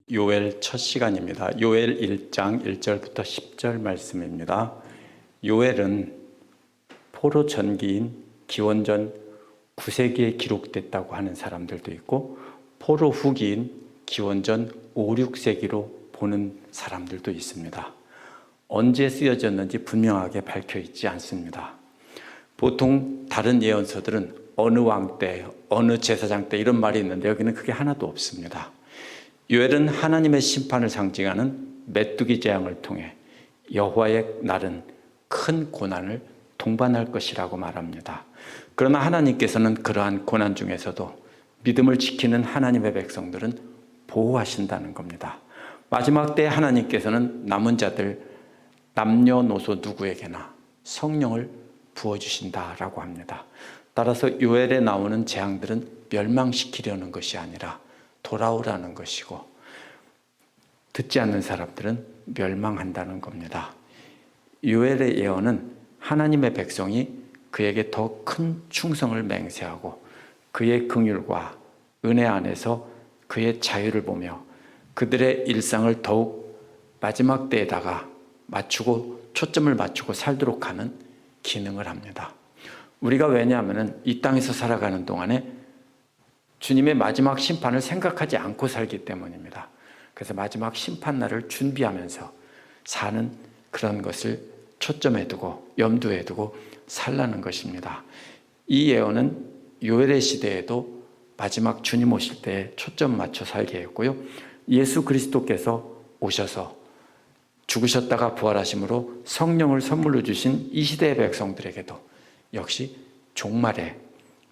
요엘 첫 시간입니다. 요엘 1장 1절부터 10절 말씀입니다. 요엘은 포로 전기인 기원전 9세기에 기록됐다고 하는 사람들도 있고 포로 후기인 기원전 5, 6세기로 보는 사람들도 있습니다. 언제 쓰여졌는지 분명하게 밝혀 있지 않습니다. 보통 다른 예언서들은 어느 왕 때, 어느 제사장 때 이런 말이 있는데 여기는 그게 하나도 없습니다. 요엘은 하나님의 심판을 상징하는 메뚜기 재앙을 통해 여호와의 날은 큰 고난을 동반할 것이라고 말합니다. 그러나 하나님께서는 그러한 고난 중에서도 믿음을 지키는 하나님의 백성들은 보호하신다는 겁니다. 마지막 때 하나님께서는 남은 자들 남녀노소 누구에게나 성령을 부어주신다라고 합니다. 따라서 요엘에 나오는 재앙들은 멸망시키려는 것이 아니라 돌아오라는 것이고 듣지 않는 사람들은 멸망한다는 겁니다. 요엘의 예언은 하나님의 백성이 그에게 더 큰 충성을 맹세하고 그의 긍휼과 은혜 안에서 그의 자유를 보며 그들의 일상을 더욱 마지막 때에다가 초점을 맞추고 살도록 하는 기능을 합니다. 우리가 왜냐하면 이 땅에서 살아가는 동안에 주님의 마지막 심판을 생각하지 않고 살기 때문입니다. 그래서 마지막 심판날을 준비하면서 사는 그런 것을 초점에 두고 염두에 두고 살라는 것입니다. 이 예언은 요엘의 시대에도 마지막 주님 오실 때에 초점 맞춰 살게 했고요. 예수 그리스도께서 오셔서 죽으셨다가 부활하심으로 성령을 선물로 주신 이 시대의 백성들에게도 역시 종말에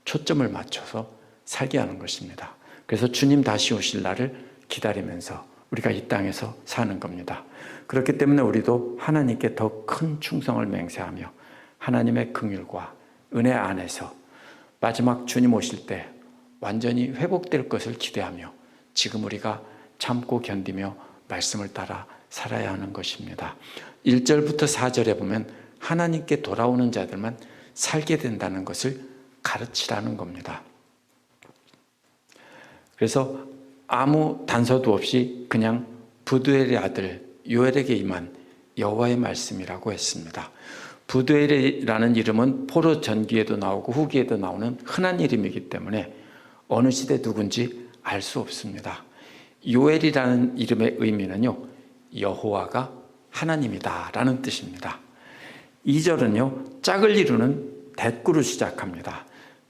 초점을 맞춰서 살게 하는 것입니다. 그래서 주님 다시 오실 날을 기다리면서 우리가 이 땅에서 사는 겁니다. 그렇기 때문에 우리도 하나님께 더 큰 충성을 맹세하며 하나님의 긍휼과 은혜 안에서 마지막 주님 오실 때 완전히 회복될 것을 기대하며 지금 우리가 참고 견디며 말씀을 따라 살아야 하는 것입니다. 1절부터 4절에 보면 하나님께 돌아오는 자들만 살게 된다는 것을 가르치라는 겁니다. 그래서 아무 단서도 없이 그냥 부두엘의 아들 요엘에게 임한 여호와의 말씀이라고 했습니다. 부두엘이라는 이름은 포로 전기에도 나오고 후기에도 나오는 흔한 이름이기 때문에 어느 시대 누군지 알 수 없습니다. 요엘이라는 이름의 의미는요, 여호와가 하나님이다 라는 뜻입니다. 2절은요, 짝을 이루는 대꾸로 시작합니다.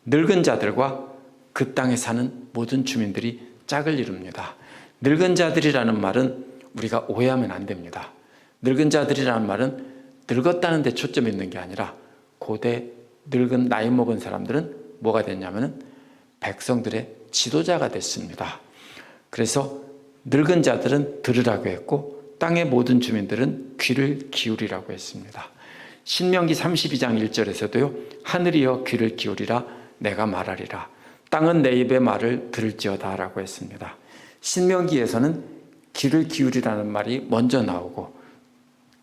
늙은 자들과 그 땅에 사는 모든 주민들이 짝을 이룹니다. 늙은 자들이라는 말은 우리가 오해하면 안 됩니다. 늙은 자들이라는 말은 늙었다는 데 초점이 있는 게 아니라 고대 늙은 나이 먹은 사람들은 뭐가 됐냐면 백성들의 지도자가 됐습니다. 그래서 늙은 자들은 들으라고 했고 땅의 모든 주민들은 귀를 기울이라고 했습니다. 신명기 32장 1절에서도요, 하늘이여 귀를 기울이라 내가 말하리라. 땅은 내 입의 말을 들을지어다 라고 했습니다. 신명기에서는 귀를 기울이라는 말이 먼저 나오고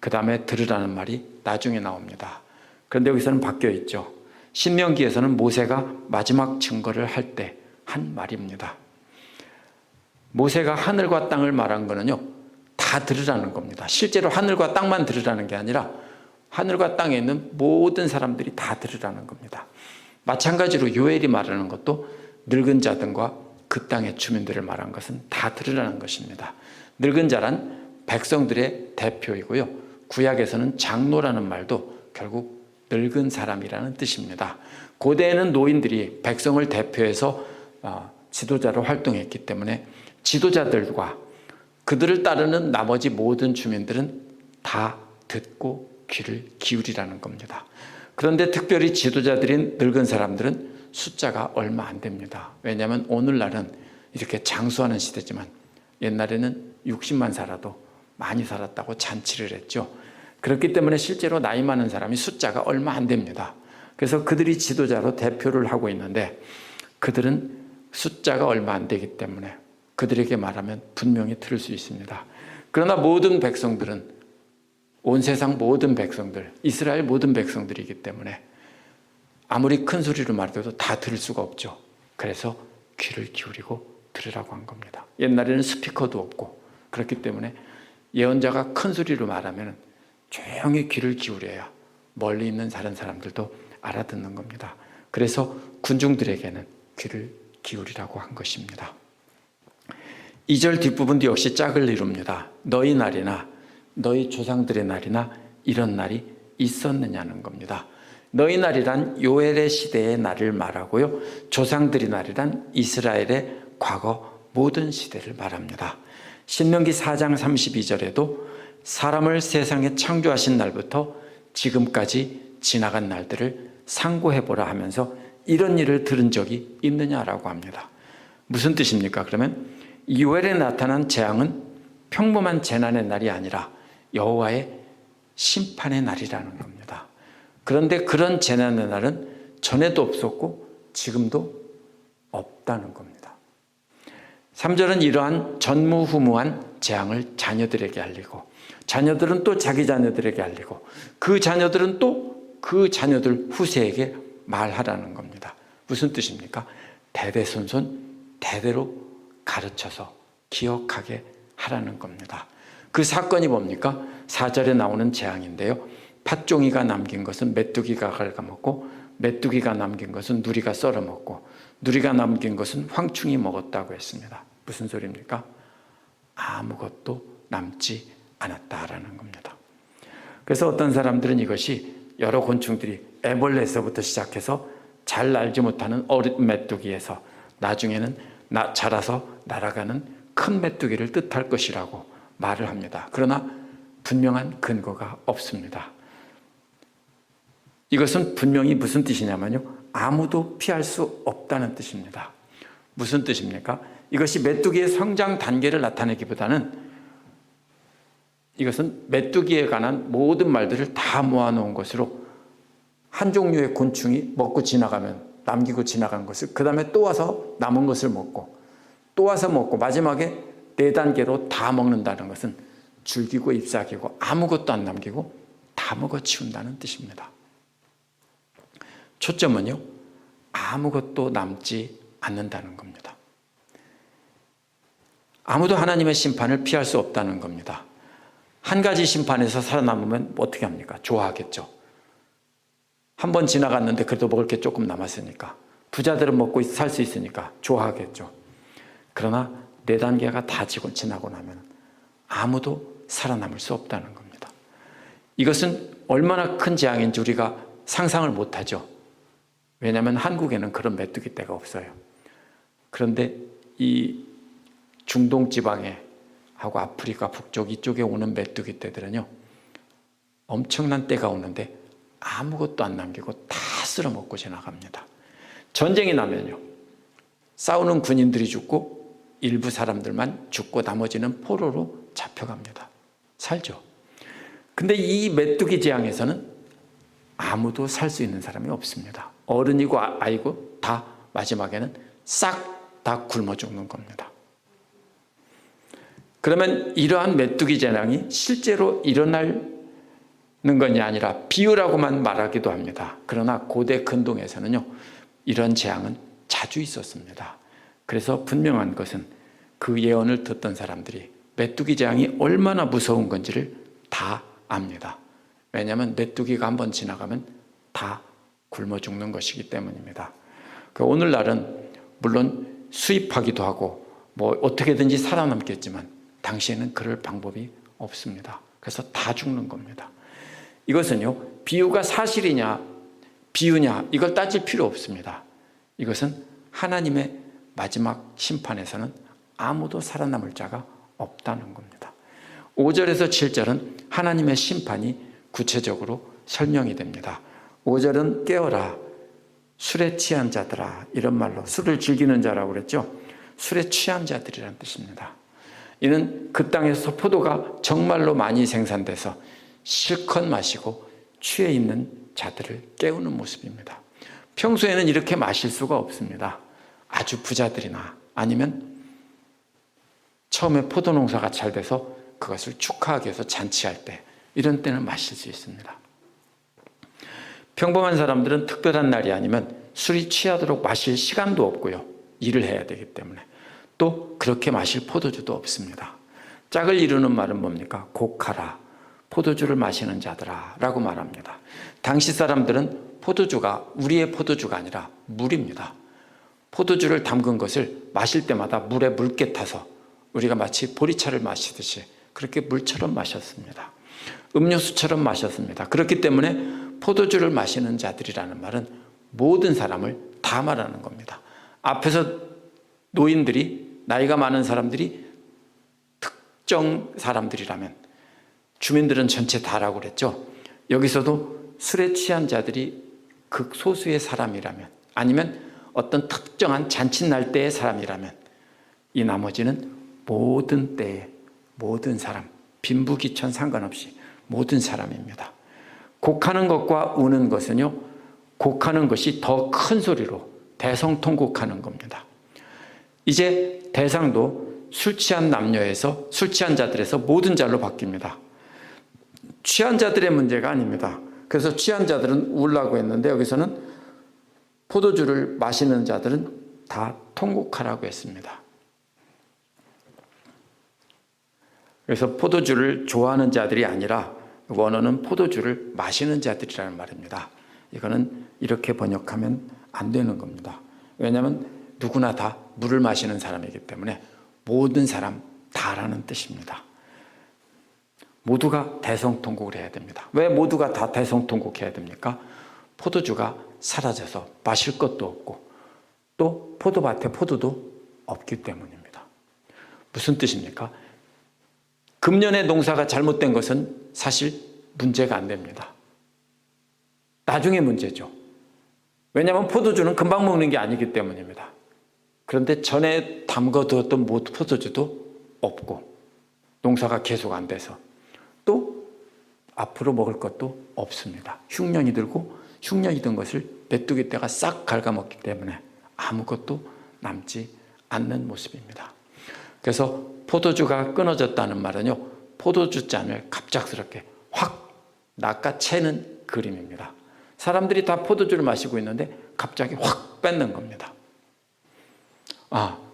그 다음에 들으라는 말이 나중에 나옵니다. 그런데 여기서는 바뀌어 있죠. 신명기에서는 모세가 마지막 증거를 할 때 한 말입니다. 모세가 하늘과 땅을 말한 거는요, 다 들으라는 겁니다. 실제로 하늘과 땅만 들으라는 게 아니라 하늘과 땅에 있는 모든 사람들이 다 들으라는 겁니다. 마찬가지로 요엘이 말하는 것도 늙은 자들과 그 땅의 주민들을 말한 것은 다 들으라는 것입니다. 늙은 자란 백성들의 대표이고요. 구약에서는 장로라는 말도 결국 늙은 사람이라는 뜻입니다. 고대에는 노인들이 백성을 대표해서 지도자로 활동했기 때문에 지도자들과 그들을 따르는 나머지 모든 주민들은 다 듣고 귀를 기울이라는 겁니다. 그런데 특별히 지도자들인 늙은 사람들은 숫자가 얼마 안 됩니다. 왜냐하면 오늘날은 이렇게 장수하는 시대지만 옛날에는 60만 살아도 많이 살았다고 잔치를 했죠. 그렇기 때문에 실제로 나이 많은 사람이 숫자가 얼마 안 됩니다. 그래서 그들이 지도자로 대표를 하고 있는데 그들은 숫자가 얼마 안 되기 때문에 그들에게 말하면 분명히 들을 수 있습니다. 그러나 모든 백성들은 온 세상 모든 백성들, 이스라엘 모든 백성들이기 때문에 아무리 큰 소리로 말해도 다 들을 수가 없죠. 그래서 귀를 기울이고 들으라고 한 겁니다. 옛날에는 스피커도 없고 그렇기 때문에 예언자가 큰 소리로 말하면 조용히 귀를 기울여야 멀리 있는 다른 사람들도 알아듣는 겁니다. 그래서 군중들에게는 귀를 기울이라고 한 것입니다. 2절 뒷부분도 역시 짝을 이룹니다. 너희 날이나 너희 조상들의 날이나 이런 날이 있었느냐는 겁니다. 너희 날이란 요엘의 시대의 날을 말하고요, 조상들의 날이란 이스라엘의 과거 모든 시대를 말합니다. 신명기 4장 32절에도 사람을 세상에 창조하신 날부터 지금까지 지나간 날들을 상고해보라 하면서 이런 일을 들은 적이 있느냐라고 합니다. 무슨 뜻입니까? 그러면 요엘에 나타난 재앙은 평범한 재난의 날이 아니라 여호와의 심판의 날이라는 겁니다. 그런데 그런 재난의 날은 전에도 없었고 지금도 없다는 겁니다. 3절은 이러한 전무후무한 재앙을 자녀들에게 알리고, 자녀들은 또 자기 자녀들에게 알리고, 그 자녀들은 또 그 자녀들 후세에게 말하라는 겁니다. 무슨 뜻입니까? 대대손손 대대로 가르쳐서 기억하게 하라는 겁니다. 그 사건이 뭡니까? 4절에 나오는 재앙인데요, 팥종이가 남긴 것은 메뚜기가 갉아먹고, 메뚜기가 남긴 것은 누리가 썰어먹고, 누리가 남긴 것은 황충이 먹었다고 했습니다. 무슨 소리입니까? 아무것도 남지 않았다라는 겁니다. 그래서 어떤 사람들은 이것이 여러 곤충들이 애벌레에서부터 시작해서 잘 날지 못하는 어린 메뚜기에서 나중에는 자라서 날아가는 큰 메뚜기를 뜻할 것이라고 말을 합니다. 그러나 분명한 근거가 없습니다. 이것은 분명히 무슨 뜻이냐면요, 아무도 피할 수 없다는 뜻입니다. 무슨 뜻입니까? 이것이 메뚜기의 성장 단계를 나타내기보다는 이것은 메뚜기에 관한 모든 말들을 다 모아놓은 것으로, 한 종류의 곤충이 먹고 지나가면 남기고 지나간 것을 그 다음에 또 와서 남은 것을 먹고 또 와서 먹고 마지막에 4단계로 다 먹는다는 것은 줄기고 잎사귀고 아무것도 안 남기고 다 먹어치운다는 뜻입니다. 초점은요, 아무것도 남지 않는다는 겁니다. 아무도 하나님의 심판을 피할 수 없다는 겁니다. 한 가지 심판에서 살아남으면 어떻게 합니까? 좋아하겠죠. 한 번 지나갔는데 그래도 먹을 게 조금 남았으니까, 부자들은 먹고 살 수 있으니까 좋아하겠죠. 그러나 4단계가 다 지나고 나면 아무도 살아남을 수 없다는 겁니다. 이것은 얼마나 큰 재앙인지 우리가 상상을 못하죠. 왜냐하면 한국에는 그런 메뚜기 떼가 없어요. 그런데 이 중동 지방에 하고 아프리카 북쪽 이쪽에 오는 메뚜기 떼들은요, 엄청난 때가 오는데 아무것도 안 남기고 다 쓸어먹고 지나갑니다. 전쟁이 나면요, 싸우는 군인들이 죽고 일부 사람들만 죽고 나머지는 포로로 잡혀갑니다. 살죠. 근데 이 메뚜기 재앙에서는 아무도 살 수 있는 사람이 없습니다. 어른이고 아이고 다 마지막에는 싹 다 굶어 죽는 겁니다. 그러면 이러한 메뚜기 재앙이 실제로 일어나는 것이 아니라 비유라고만 말하기도 합니다. 그러나 고대 근동에서는요, 이런 재앙은 자주 있었습니다. 그래서 분명한 것은 그 예언을 듣던 사람들이 메뚜기 재앙이 얼마나 무서운 건지를 다 압니다. 왜냐하면 메뚜기가 한번 지나가면 다 굶어 죽는 것이기 때문입니다. 오늘날은 물론 수입하기도 하고 뭐 어떻게든지 살아남겠지만 당시에는 그럴 방법이 없습니다. 그래서 다 죽는 겁니다. 이것은요, 비유가 사실이냐 비유냐 이걸 따질 필요 없습니다. 이것은 하나님의 마지막 심판에서는 아무도 살아남을 자가 없다는 겁니다. 5절에서 7절은 하나님의 심판이 구체적으로 설명이 됩니다. 5절은 깨어라 술에 취한 자들아, 이런 말로 술을 즐기는 자라고 그랬죠. 술에 취한 자들이라는 뜻입니다. 이는 그 땅에서 포도가 정말로 많이 생산돼서 실컷 마시고 취해 있는 자들을 깨우는 모습입니다. 평소에는 이렇게 마실 수가 없습니다. 아주 부자들이나 아니면 처음에 포도 농사가 잘 돼서 그것을 축하하기 위해서 잔치할 때, 이런 때는 마실 수 있습니다. 평범한 사람들은 특별한 날이 아니면 술이 취하도록 마실 시간도 없고요, 일을 해야 되기 때문에 또 그렇게 마실 포도주도 없습니다. 짝을 이루는 말은 뭡니까? 곡하라, 포도주를 마시는 자들아 라고 말합니다. 당시 사람들은 포도주가 우리의 포도주가 아니라 물입니다. 포도주를 담근 것을 마실 때마다 물에 묽게 타서 우리가 마치 보리차를 마시듯이 그렇게 물처럼 마셨습니다. 음료수처럼 마셨습니다. 그렇기 때문에 포도주를 마시는 자들이라는 말은 모든 사람을 다 말하는 겁니다. 앞에서 노인들이, 나이가 많은 사람들이 특정 사람들이라면 주민들은 전체 다라고 그랬죠. 여기서도 술에 취한 자들이 극소수의 사람이라면, 아니면 어떤 특정한 잔칫날 때의 사람이라면, 이 나머지는 모든 때에 모든 사람, 빈부귀천 상관없이 모든 사람입니다. 곡하는 것과 우는 것은요, 곡하는 것이 더 큰 소리로 대성통곡하는 겁니다. 이제 대상도 술 취한 남녀에서, 술 취한 자들에서 모든 자로 바뀝니다. 취한 자들의 문제가 아닙니다. 그래서 취한 자들은 울라고 했는데, 여기서는 포도주를 마시는 자들은 다 통곡하라고 했습니다. 그래서 포도주를 좋아하는 자들이 아니라 원어는 포도주를 마시는 자들이라는 말입니다. 이거는 이렇게 번역하면 안 되는 겁니다. 왜냐하면 누구나 다 물을 마시는 사람이기 때문에 모든 사람 다라는 뜻입니다. 모두가 대성통곡을 해야 됩니다. 왜 모두가 다 대성통곡해야 됩니까? 포도주가 사라져서 마실 것도 없고 또 포도밭에 포도도 없기 때문입니다. 무슨 뜻입니까? 금년에 농사가 잘못된 것은 사실 문제가 안 됩니다. 나중에 문제죠. 왜냐하면 포도주는 금방 먹는 게 아니기 때문입니다. 그런데 전에 담궈두었던 포도주도 없고 농사가 계속 안 돼서 또 앞으로 먹을 것도 없습니다. 흉년이 들고 흉년이 든 것을 메뚜기 떼가 싹 갉아먹기 때문에 아무것도 남지 않는 모습입니다. 그래서 포도주가 끊어졌다는 말은요, 포도주 잔을 갑작스럽게 확 낚아채는 그림입니다. 사람들이 다 포도주를 마시고 있는데 갑자기 확 뺏는 겁니다.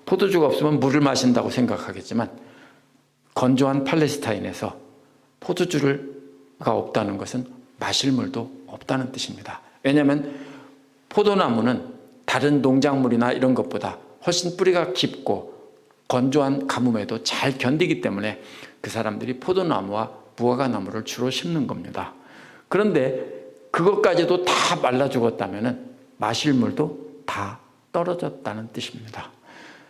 포도주가 없으면 물을 마신다고 생각하겠지만 건조한 팔레스타인에서 포도주가 없다는 것은 마실 물도 없다는 뜻입니다. 왜냐하면 포도나무는 다른 농작물이나 이런 것보다 훨씬 뿌리가 깊고 건조한 가뭄에도 잘 견디기 때문에 그 사람들이 포도나무와 무화과나무를 주로 심는 겁니다. 그런데 그것까지도 다 말라 죽었다면 마실 물도 다 떨어졌다는 뜻입니다.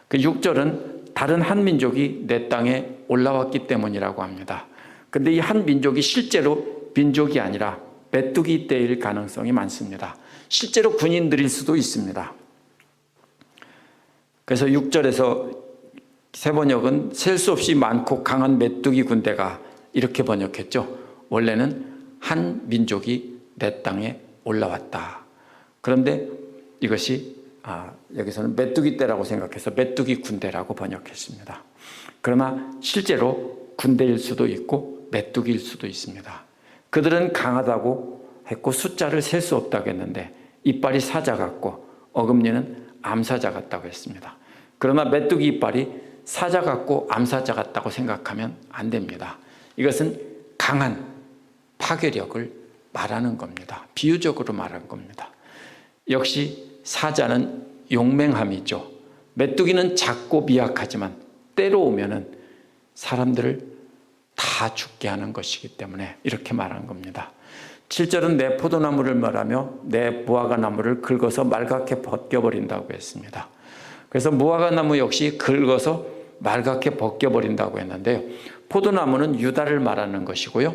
그 6절은 다른 한 민족이 내 땅에 올라왔기 때문이라고 합니다. 그런데 이 한 민족이 실제로 민족이 아니라 메뚜기 떼일 가능성이 많습니다. 실제로 군인들일 수도 있습니다. 그래서 6절에서 새 번역은 셀 수 없이 많고 강한 메뚜기 군대가 이렇게 번역했죠. 원래는 한 민족이 내 땅에 올라왔다. 그런데 이것이 여기서는 메뚜기 떼라고 생각해서 메뚜기 군대라고 번역했습니다. 그러나 실제로 군대일 수도 있고 메뚜기일 수도 있습니다. 그들은 강하다고 했고 숫자를 셀 수 없다고 했는데 이빨이 사자 같고 어금니는 암사자 같다고 했습니다. 그러나 메뚜기 이빨이 사자 같고 암사자 같다고 생각하면 안 됩니다. 이것은 강한 파괴력을 말하는 겁니다. 비유적으로 말한 겁니다. 역시 사자는 용맹함이죠. 메뚜기는 작고 미약하지만 때로 오면은 사람들을 다 죽게 하는 것이기 때문에 이렇게 말한 겁니다. 7절은 내 포도나무를 말하며 내 무화과나무를 긁어서 말갛게 벗겨버린다고 했습니다. 그래서 무화과나무 역시 긁어서 말갛게 벗겨버린다고 했는데요. 포도나무는 유다를 말하는 것이고요.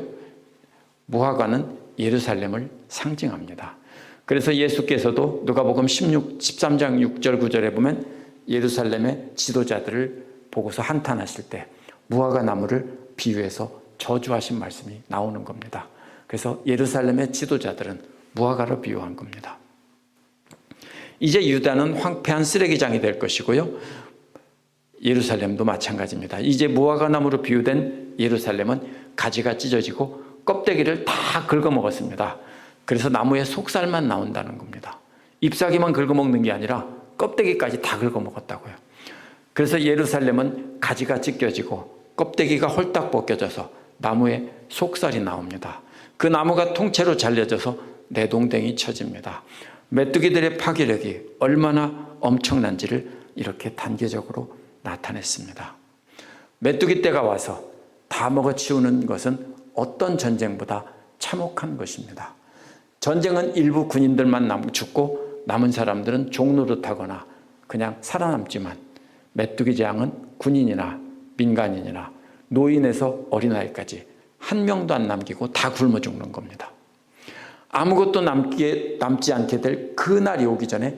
무화과는 예루살렘을 상징합니다. 그래서 예수께서도 누가복음 13장 6절 9절에 보면 예루살렘의 지도자들을 보고서 한탄하실 때 무화과나무를 비유해서 저주하신 말씀이 나오는 겁니다. 그래서 예루살렘의 지도자들은 무화과로 비유한 겁니다. 이제 유다는 황폐한 쓰레기장이 될 것이고요. 예루살렘도 마찬가지입니다. 이제 무화과나무로 비유된 예루살렘은 가지가 찢어지고 껍데기를 다 긁어먹었습니다. 그래서 나무의 속살만 나온다는 겁니다. 잎사귀만 긁어먹는 게 아니라 껍데기까지 다 긁어먹었다고요. 그래서 예루살렘은 가지가 찢겨지고 껍데기가 홀딱 벗겨져서 나무에 속살이 나옵니다. 그 나무가 통째로 잘려져서 내동댕이 쳐집니다. 메뚜기들의 파괴력이 얼마나 엄청난지를 이렇게 단계적으로 나타냈습니다. 메뚜기 떼가 와서 다 먹어치우는 것은 어떤 전쟁보다 참혹한 것입니다. 전쟁은 일부 군인들만 죽고 남은 사람들은 종노릇하거나 그냥 살아남지만 메뚜기 재앙은 군인이나 민간인이나 노인에서 어린아이까지 한 명도 안 남기고 다 굶어 죽는 겁니다. 아무것도 남지 않게 될 그날이 오기 전에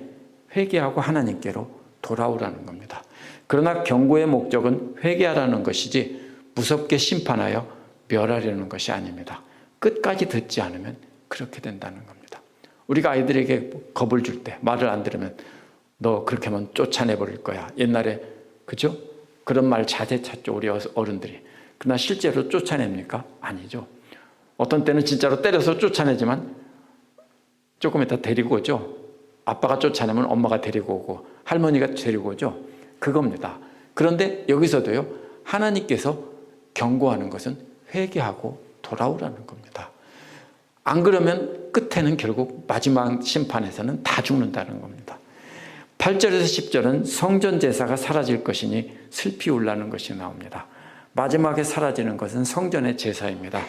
회개하고 하나님께로 돌아오라는 겁니다. 그러나 경고의 목적은 회개하라는 것이지 무섭게 심판하여 멸하려는 것이 아닙니다. 끝까지 듣지 않으면 그렇게 된다는 겁니다. 우리가 아이들에게 겁을 줄 때 말을 안 들으면 너 그렇게 하면 쫓아내버릴 거야. 옛날에 그죠? 그런 말 자제 찾죠, 우리 어른들이. 그러나 실제로 쫓아냅니까? 아니죠. 어떤 때는 진짜로 때려서 쫓아내지만 조금 이따 데리고 오죠. 아빠가 쫓아내면 엄마가 데리고 오고 할머니가 데리고 오죠. 그겁니다. 그런데 여기서도요, 하나님께서 경고하는 것은 회개하고 돌아오라는 겁니다. 안 그러면 끝에는 결국 마지막 심판에서는 다 죽는다는 겁니다. 8절에서 10절은 성전 제사가 사라질 것이니 슬피 울라는 것이 나옵니다. 마지막에 사라지는 것은 성전의 제사입니다.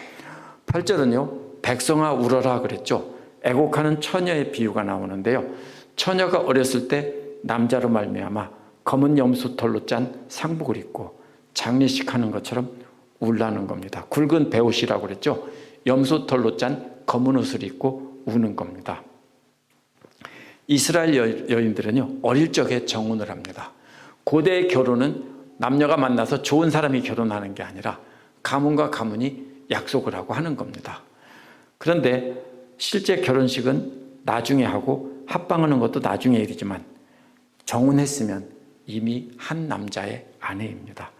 8절은요, 백성아 울어라 그랬죠. 애곡하는 처녀의 비유가 나오는데요. 처녀가 어렸을 때 남자로 말미암아 검은 염소털로 짠 상복을 입고 장례식 하는 것처럼 울라는 겁니다. 굵은 베옷이라고 그랬죠. 염소털로 짠 검은 옷을 입고 우는 겁니다. 이스라엘 여인들은요, 어릴 적에 정혼을 합니다. 고대의 결혼은 남녀가 만나서 좋은 사람이 결혼하는 게 아니라 가문과 가문이 약속을 하고 하는 겁니다. 그런데 실제 결혼식은 나중에 하고 합방하는 것도 나중에 일이지만 정혼했으면 이미 한 남자의 아내입니다.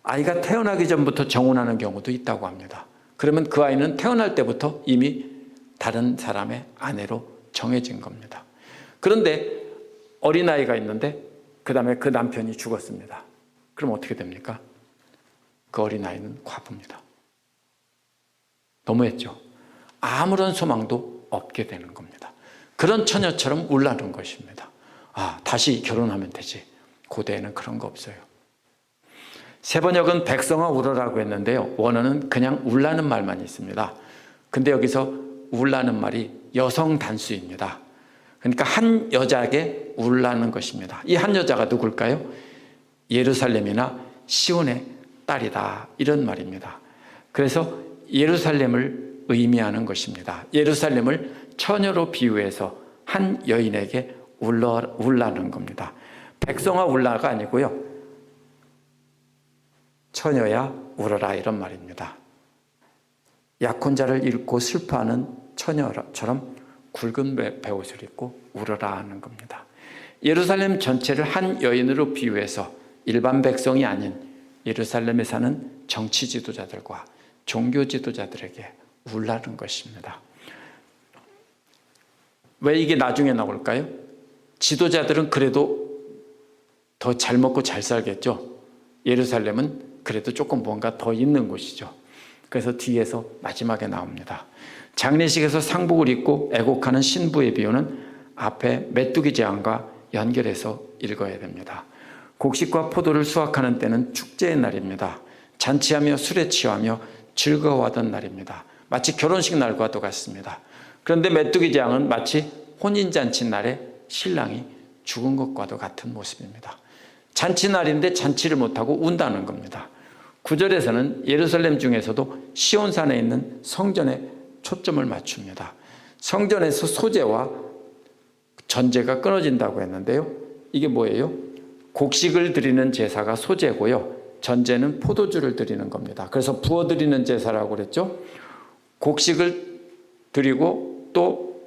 아이가 태어나기 전부터 정혼하는 경우도 있다고 합니다. 그러면 그 아이는 태어날 때부터 이미 다른 사람의 아내로 정해진 겁니다. 그런데 어린아이가 있는데 그 다음에 그 남편이 죽었습니다. 그럼 어떻게 됩니까? 그 어린아이는 과부입니다. 너무했죠? 아무런 소망도 없게 되는 겁니다. 그런 처녀처럼 울라는 것입니다. 아, 다시 결혼하면 되지. 고대에는 그런 거 없어요. 세번역은 백성아 울어라고 했는데요, 원어는 그냥 울라는 말만 있습니다. 근데 여기서 울라는 말이 여성 단수입니다. 그러니까 한 여자에게 울라는 것입니다. 이 한 여자가 누굴까요? 예루살렘이나 시온의 딸이다, 이런 말입니다. 그래서 예루살렘을 의미하는 것입니다. 예루살렘을 처녀로 비유해서 한 여인에게 울라는 겁니다. 백성아 울라가 아니고요, 처녀야 울어라, 이런 말입니다. 약혼자를 잃고 슬퍼하는 처녀처럼 굵은 베옷을 입고 울어라 하는 겁니다. 예루살렘 전체를 한 여인으로 비유해서 일반 백성이 아닌 예루살렘에 사는 정치 지도자들과 종교 지도자들에게 울라는 것입니다. 왜 이게 나중에 나올까요? 지도자들은 그래도 더 잘 먹고 잘 살겠죠. 예루살렘은 그래도 조금 뭔가 더 있는 곳이죠. 그래서 뒤에서 마지막에 나옵니다. 장례식에서 상복을 입고 애곡하는 신부의 비유는 앞에 메뚜기 재앙과 연결해서 읽어야 됩니다. 곡식과 포도를 수확하는 때는 축제의 날입니다. 잔치하며 술에 취하며 즐거워하던 날입니다. 마치 결혼식 날과도 같습니다. 그런데 메뚜기 재앙은 마치 혼인잔치 날에 신랑이 죽은 것과도 같은 모습입니다. 잔치날인데 잔치를 못하고 운다는 겁니다. 9절에서는 예루살렘 중에서도 시온산에 있는 성전에 초점을 맞춥니다. 성전에서 소제와 전제가 끊어진다고 했는데요, 이게 뭐예요? 곡식을 드리는 제사가 소제고요, 전제는 포도주를 드리는 겁니다. 그래서 부어드리는 제사라고 그랬죠. 곡식을 드리고 또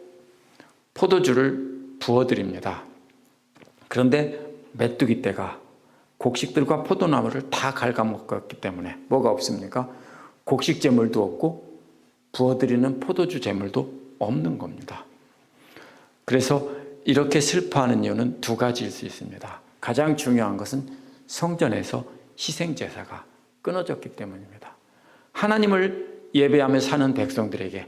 포도주를 부어드립니다. 그런데 메뚜기 떼가 곡식들과 포도나무를 다 갉아먹었기 때문에 뭐가 없습니까? 곡식 제물도 없고 부어드리는 포도주 제물도 없는 겁니다. 그래서 이렇게 슬퍼하는 이유는 두 가지일 수 있습니다. 가장 중요한 것은 성전에서 희생제사가 끊어졌기 때문입니다. 하나님을 예배하며 사는 백성들에게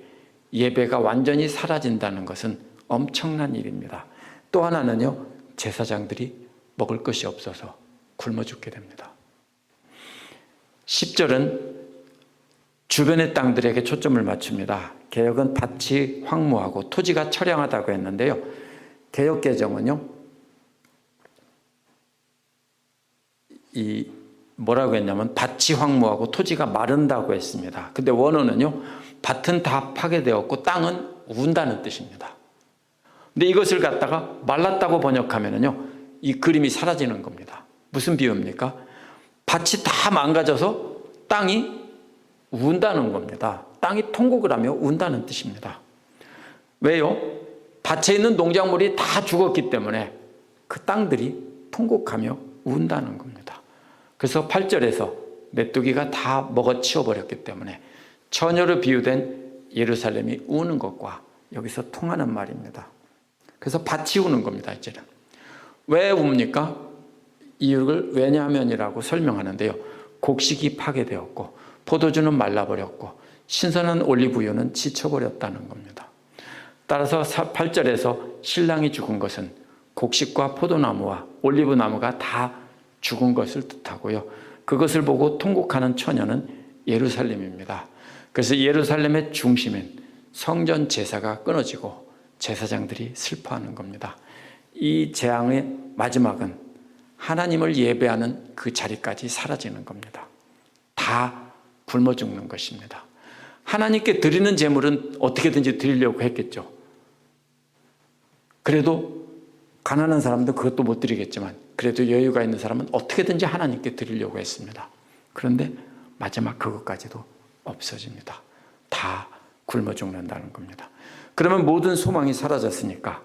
예배가 완전히 사라진다는 것은 엄청난 일입니다. 또 하나는요, 제사장들이 먹을 것이 없어서 굶어 죽게 됩니다. 10절은 주변의 땅들에게 초점을 맞춥니다. 개역은 밭이 황무하고 토지가 처량하다고 했는데요. 개역 개정은요, 뭐라고 했냐면 밭이 황무하고 토지가 마른다고 했습니다. 근데 원어는요, 밭은 다 파괴되었고 땅은 운다는 뜻입니다. 근데 이것을 갖다가 말랐다고 번역하면은요, 이 그림이 사라지는 겁니다. 무슨 비유입니까? 밭이 다 망가져서 땅이 운다는 겁니다. 땅이 통곡을 하며 운다는 뜻입니다. 왜요? 밭에 있는 농작물이 다 죽었기 때문에 그 땅들이 통곡하며 운다는 겁니다. 그래서 8절에서 메뚜기가 다 먹어치워 버렸기 때문에 처녀로 비유된 예루살렘이 우는 것과 여기서 통하는 말입니다. 그래서 밭이 우는 겁니다. 이제는. 왜 웁니까? 이유를 왜냐하면이라고 설명하는데요. 곡식이 파괴되었고 포도주는 말라버렸고 신선한 올리브유는 지쳐버렸다는 겁니다. 따라서 8절에서 신랑이 죽은 것은 곡식과 포도나무와 올리브나무가 다 죽은 것을 뜻하고요. 그것을 보고 통곡하는 처녀는 예루살렘입니다. 그래서 예루살렘의 중심인 성전 제사가 끊어지고 제사장들이 슬퍼하는 겁니다. 이 재앙의 마지막은 하나님을 예배하는 그 자리까지 사라지는 겁니다. 다 굶어 죽는 것입니다. 하나님께 드리는 제물은 어떻게든지 드리려고 했겠죠. 그래도 가난한 사람도 그것도 못 드리겠지만 그래도 여유가 있는 사람은 어떻게든지 하나님께 드리려고 했습니다. 그런데 마지막 그것까지도 없어집니다. 다 굶어 죽는다는 겁니다. 그러면 모든 소망이 사라졌으니까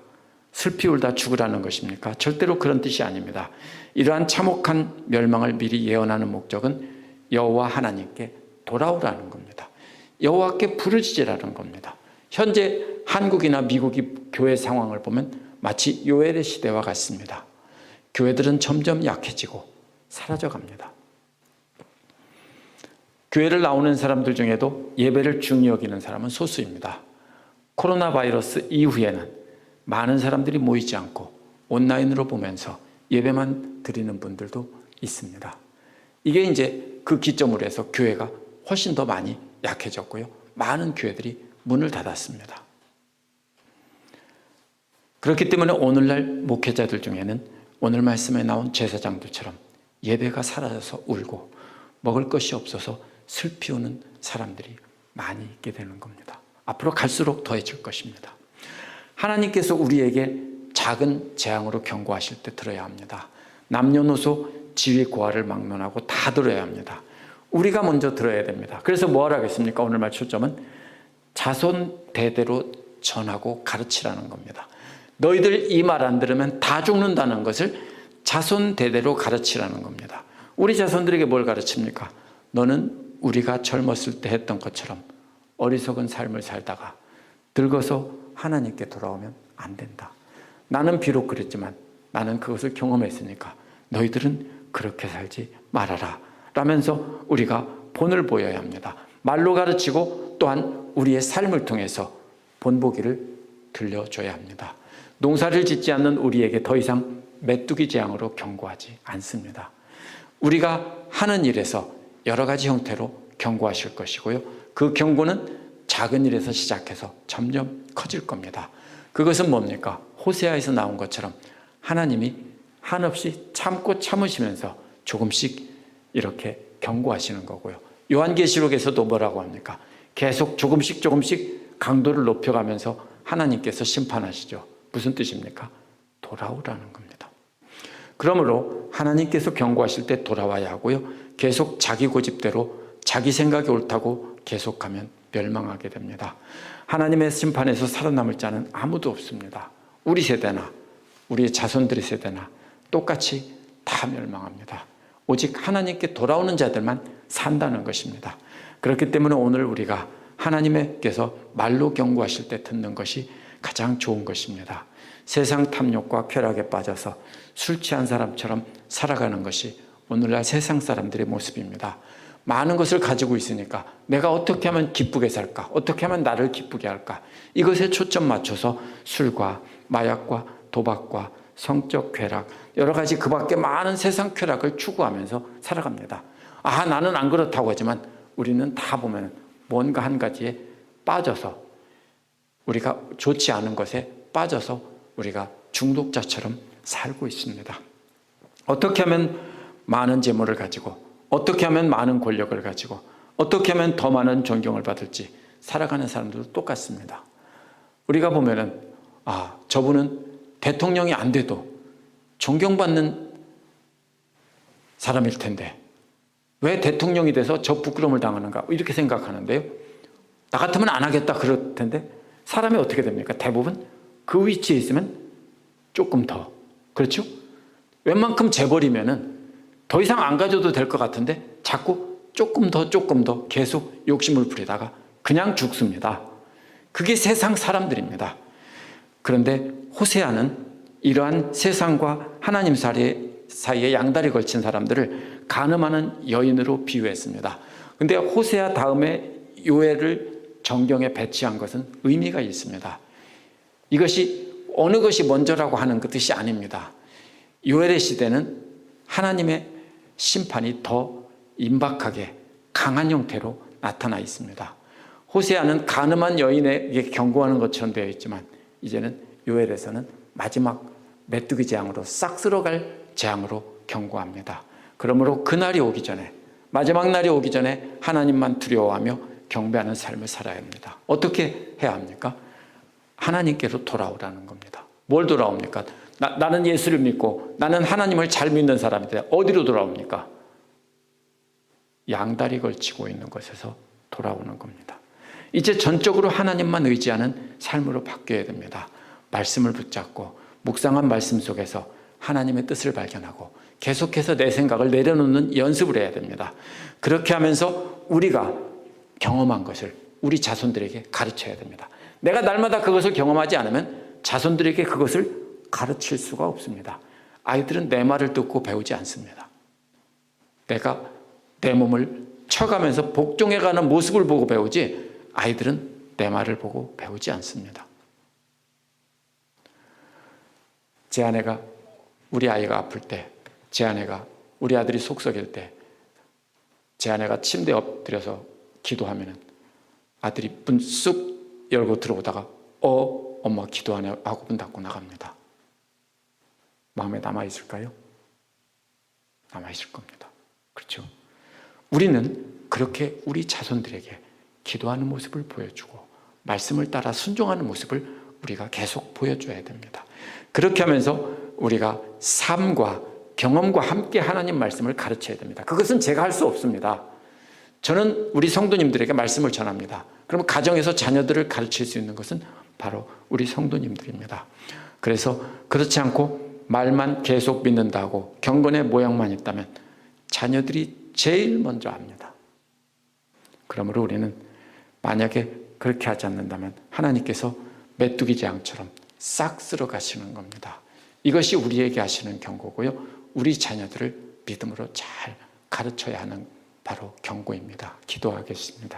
슬피 울다 죽으라는 것입니까? 절대로 그런 뜻이 아닙니다. 이러한 참혹한 멸망을 미리 예언하는 목적은 여호와 하나님께 돌아오라는 겁니다. 여호와께 부르짖으라는 겁니다. 현재 한국이나 미국의 교회 상황을 보면 마치 요엘의 시대와 같습니다. 교회들은 점점 약해지고 사라져갑니다. 교회를 나오는 사람들 중에도 예배를 중히 여기는 사람은 소수입니다. 코로나 바이러스 이후에는 많은 사람들이 모이지 않고 온라인으로 보면서 예배만 드리는 분들도 있습니다. 이게 이제 그 기점으로 해서 교회가 훨씬 더 많이 약해졌고요. 많은 교회들이 문을 닫았습니다. 그렇기 때문에 오늘날 목회자들 중에는 오늘 말씀에 나온 제사장들처럼 예배가 사라져서 울고 먹을 것이 없어서 슬피 우는 사람들이 많이 있게 되는 겁니다. 앞으로 갈수록 더해질 것입니다. 하나님께서 우리에게 작은 재앙으로 경고하실 때 들어야 합니다. 남녀노소 지위 고하를 막론하고 다 들어야 합니다. 우리가 먼저 들어야 됩니다. 그래서 뭐 하라겠습니까? 오늘 말 초점은 자손 대대로 전하고 가르치라는 겁니다. 너희들 이 말 안 들으면 다 죽는다는 것을 자손 대대로 가르치라는 겁니다. 우리 자손들에게 뭘 가르칩니까? 너는 우리가 젊었을 때 했던 것처럼 어리석은 삶을 살다가 늙어서 하나님께 돌아오면 안 된다. 나는 비록 그랬지만 나는 그것을 경험했으니까 너희들은 그렇게 살지 말아라 라면서 우리가 본을 보여야 합니다. 말로 가르치고 또한 우리의 삶을 통해서 본보기를 들려줘야 합니다. 농사를 짓지 않는 우리에게 더 이상 메뚜기 재앙으로 경고하지 않습니다. 우리가 하는 일에서 여러 가지 형태로 경고하실 것이고요. 그 경고는 작은 일에서 시작해서 점점 커질 겁니다. 그것은 뭡니까? 호세아에서 나온 것처럼 하나님이 한없이 참고 참으시면서 조금씩 이렇게 경고하시는 거고요. 요한계시록에서도 뭐라고 합니까? 계속 조금씩 강도를 높여가면서 하나님께서 심판하시죠. 무슨 뜻입니까? 돌아오라는 겁니다. 그러므로 하나님께서 경고하실 때 돌아와야 하고요. 계속 자기 고집대로 자기 생각이 옳다고 계속하면 멸망하게 됩니다. 하나님의 심판에서 살아남을 자는 아무도 없습니다. 우리 세대나 우리의 자손들의 세대나 똑같이 다 멸망합니다. 오직 하나님께 돌아오는 자들만 산다는 것입니다. 그렇기 때문에 오늘 우리가 하나님께서 말로 경고하실 때 듣는 것이 가장 좋은 것입니다. 세상 탐욕과 쾌락에 빠져서 술 취한 사람처럼 살아가는 것이 오늘날 세상 사람들의 모습입니다. 많은 것을 가지고 있으니까 내가 어떻게 하면 기쁘게 살까? 어떻게 하면 나를 기쁘게 할까? 이것에 초점 맞춰서 술과 마약과 도박과 성적 쾌락, 여러 가지 그 밖에 많은 세상 쾌락을 추구하면서 살아갑니다. 나는 안 그렇다고 하지만 우리는 다 보면 뭔가 한 가지에 빠져서, 우리가 좋지 않은 것에 빠져서 우리가 중독자처럼 살고 있습니다. 어떻게 하면 많은 재물을 가지고, 어떻게 하면 많은 권력을 가지고, 어떻게 하면 더 많은 존경을 받을지 살아가는 사람들도 똑같습니다. 우리가 보면은 저분은 대통령이 안 돼도 존경받는 사람일 텐데 왜 대통령이 돼서 저 부끄러움을 당하는가, 이렇게 생각하는데요. 나 같으면 안 하겠다 그럴 텐데 사람이 어떻게 됩니까? 대부분 그 위치에 있으면 조금 더, 그렇죠? 웬만큼 재버리면은 더 이상 안 가져도 될 것 같은데 자꾸 조금 더 계속 욕심을 부리다가 그냥 죽습니다. 그게 세상 사람들입니다. 그런데 호세아는 이러한 세상과 하나님 사이에 양다리 걸친 사람들을 가늠하는 여인으로 비유했습니다. 그런데 호세아 다음에 요엘을 정경에 배치한 것은 의미가 있습니다. 이것이 어느 것이 먼저라고 하는 그 뜻이 아닙니다. 요엘의 시대는 하나님의 심판이 더 임박하게 강한 형태로 나타나 있습니다. 호세아는 가늠한 여인에게 경고하는 것처럼 되어 있지만 이제는 요엘에서는 마지막 메뚜기 재앙으로 싹 쓸어갈 재앙으로 경고합니다. 그러므로 그날이 오기 전에, 마지막 날이 오기 전에 하나님만 두려워하며 경배하는 삶을 살아야 합니다. 어떻게 해야 합니까? 하나님께로 돌아오라는 겁니다. 뭘 돌아옵니까? 나는 예수를 믿고 나는 하나님을 잘 믿는 사람인데 어디로 돌아옵니까? 양다리 걸치고 있는 것에서 돌아오는 겁니다. 이제 전적으로 하나님만 의지하는 삶으로 바뀌어야 됩니다. 말씀을 붙잡고 묵상한 말씀 속에서 하나님의 뜻을 발견하고 계속해서 내 생각을 내려놓는 연습을 해야 됩니다. 그렇게 하면서 우리가 경험한 것을 우리 자손들에게 가르쳐야 됩니다. 내가 날마다 그것을 경험하지 않으면 자손들에게 그것을 가르칠 수가 없습니다. 아이들은 내 말을 듣고 배우지 않습니다. 내가 내 몸을 쳐가면서 복종해가는 모습을 보고 배우지 아이들은 내 말을 보고 배우지 않습니다. 제 아내가 우리 아이가 아플 때, 제 아내가 우리 아들이 속 썩일 때, 제 아내가 침대에 엎드려서 기도하면 아들이 문 쑥 열고 들어오다가 엄마 기도하네 하고 문 닫고 나갑니다. 마음에 남아있을까요? 남아있을 겁니다. 그렇죠? 우리는 그렇게 우리 자손들에게 기도하는 모습을 보여주고 말씀을 따라 순종하는 모습을 우리가 계속 보여줘야 됩니다. 그렇게 하면서 우리가 삶과 경험과 함께 하나님 말씀을 가르쳐야 됩니다. 그것은 제가 할 수 없습니다. 저는 우리 성도님들에게 말씀을 전합니다. 그러면 가정에서 자녀들을 가르칠 수 있는 것은 바로 우리 성도님들입니다. 그래서 그렇지 않고 말만 계속 믿는다고 경건의 모양만 있다면 자녀들이 제일 먼저 합니다. 그러므로 우리는 만약에 그렇게 하지 않는다면 하나님께서 메뚜기 재앙처럼 싹 쓸어 가시는 겁니다. 이것이 우리에게 하시는 경고고요. 우리 자녀들을 믿음으로 잘 가르쳐야 하는 바로 경고입니다. 기도하겠습니다.